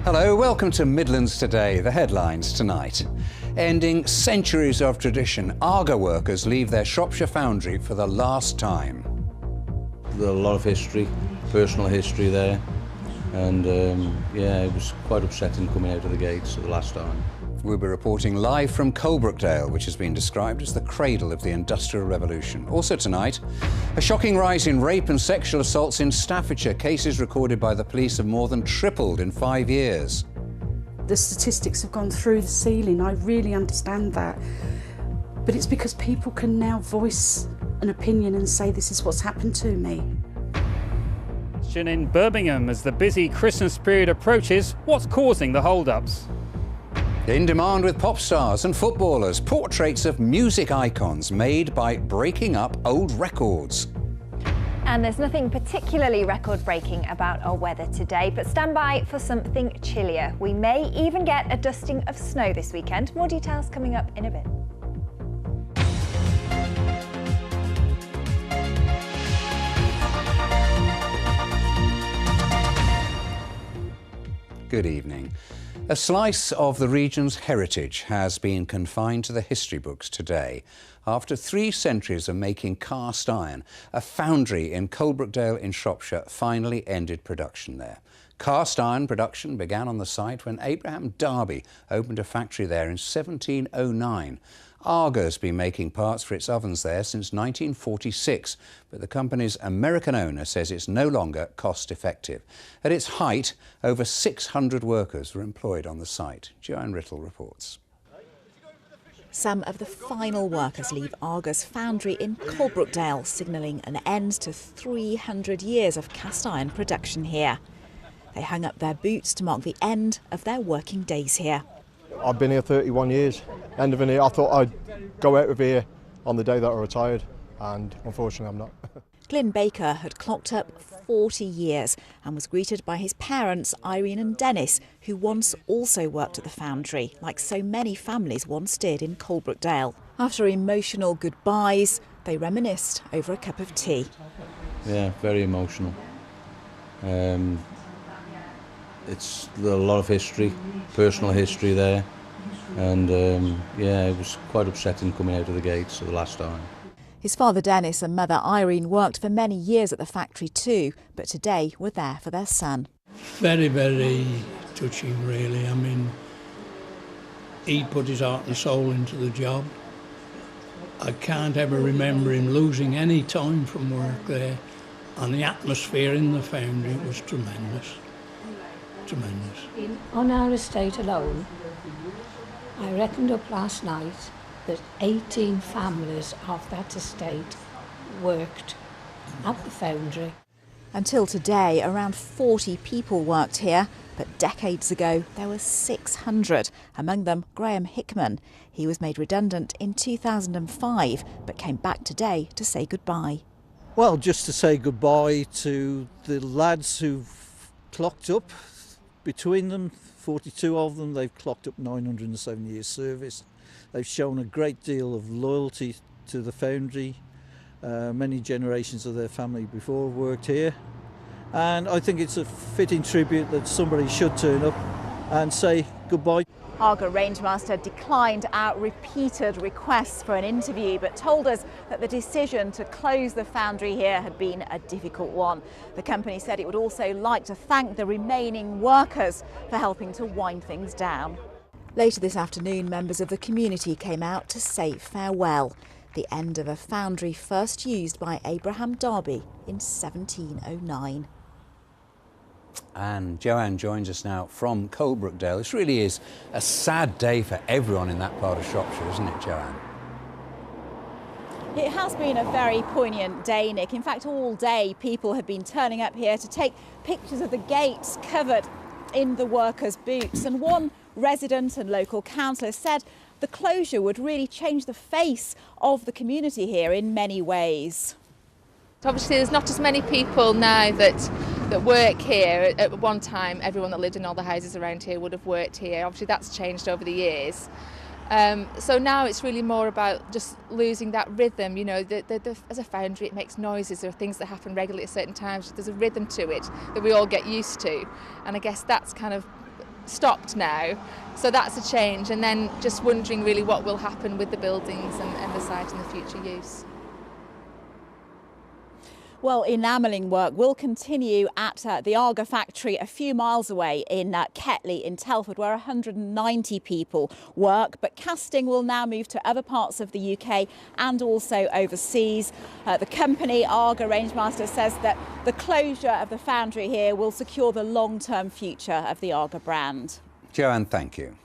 Hello, welcome to Midlands Today. The headlines tonight. Ending centuries of tradition, Arga workers leave their Shropshire Foundry for the last time. There's a lot of history, personal history there, and yeah, it was quite upsetting coming out of the gates at the last time. We'll be reporting live from Coalbrookdale, which has been described as the cradle of the Industrial Revolution. Also tonight, a shocking rise in rape and sexual assaults in Staffordshire. Cases recorded by the police have more than tripled in 5 years. The statistics have gone through the ceiling. I really understand that. But it's because people can now voice an opinion and say, this is what's happened to me. In Birmingham, as the busy Christmas period approaches, what's causing the hold-ups? In demand with pop stars and footballers, portraits of music icons made by breaking up old records. And there's nothing particularly record-breaking about our weather today, but stand by for something chillier. We may even get a dusting of snow this weekend. More details coming up in a bit. Good evening. A slice of the region's heritage has been confined to the history books today. After 3 centuries of making cast iron, a foundry in Coalbrookdale in Shropshire finally ended production there. Cast iron production began on the site when Abraham Darby opened a factory there in 1709. Arga's been making parts for its ovens there since 1946, but the company's American owner says it's no longer cost-effective. At its height, over 600 workers were employed on the site. Joanne Riddle reports. Some of the final workers leave Arga's foundry in Coalbrookdale, signalling an end to 300 years of cast iron production here. They hung up their boots to mark the end of their working days here. I've been here 31 years. End of an year, I thought I'd go out of here on the day that I retired, and unfortunately I'm not. Glyn Baker had clocked up 40 years and was greeted by his parents, Irene and Dennis, who once also worked at the foundry, like so many families once did in Coalbrookdale. After emotional goodbyes, they reminisced over a cup of tea. Yeah, very emotional. It's a lot of history, personal history there, and yeah, it was quite upsetting coming out of the gates at the last time. His father Dennis and mother Irene worked for many years at the factory too, but today were there for their son. Very, very touching really. I mean, he put his heart and soul into the job. I can't ever remember him losing any time from work there, and the atmosphere in the foundry was tremendous. Tremendous. On our estate alone, I reckoned up last night that 18 families of that estate worked at the foundry. Until today, around 40 people worked here, but decades ago there were 600, among them Graham Hickman. He was made redundant in 2005, but came back today to say goodbye. Well, just to say goodbye to the lads who've clocked up. Between them, 42 of them, they've clocked up 907 years service. They've shown a great deal of loyalty to the foundry. Many generations of their family before worked here. And I think it's a fitting tribute that somebody should turn up and say goodbye. Arga Rangemaster declined our repeated requests for an interview, but told us that the decision to close the foundry here had been a difficult one. The company said it would also like to thank the remaining workers for helping to wind things down. Later this afternoon, members of the community came out to say farewell, the end of a foundry first used by Abraham Darby in 1709. And Joanne joins us now from Coalbrookdale. This really is a sad day for everyone in that part of Shropshire, isn't it, Joanne? It has been a very poignant day, Nick. In fact, all day people have been turning up here to take pictures of the gates covered in the workers' boots. And one resident and local councillor said the closure would really change the face of the community here in many ways. Obviously there's not as many people now that work here. At one time everyone that lived in all the houses around here would have worked here. Obviously that's changed over the years. So now it's really more about just losing that rhythm. You know, as a foundry it makes noises, there are things that happen regularly at certain times. There's a rhythm to it that we all get used to, and I guess that's kind of stopped now. So that's a change, and then just wondering really what will happen with the buildings and the site in the future use. Well, enamelling work will continue at the Arga factory a few miles away in Cllr in Telford, where 190 people work. But casting will now move to other parts of the UK and also overseas. The company, Arga Rangemaster, says that the closure of the foundry here will secure the long-term future of the Arga brand. Joanne, thank you.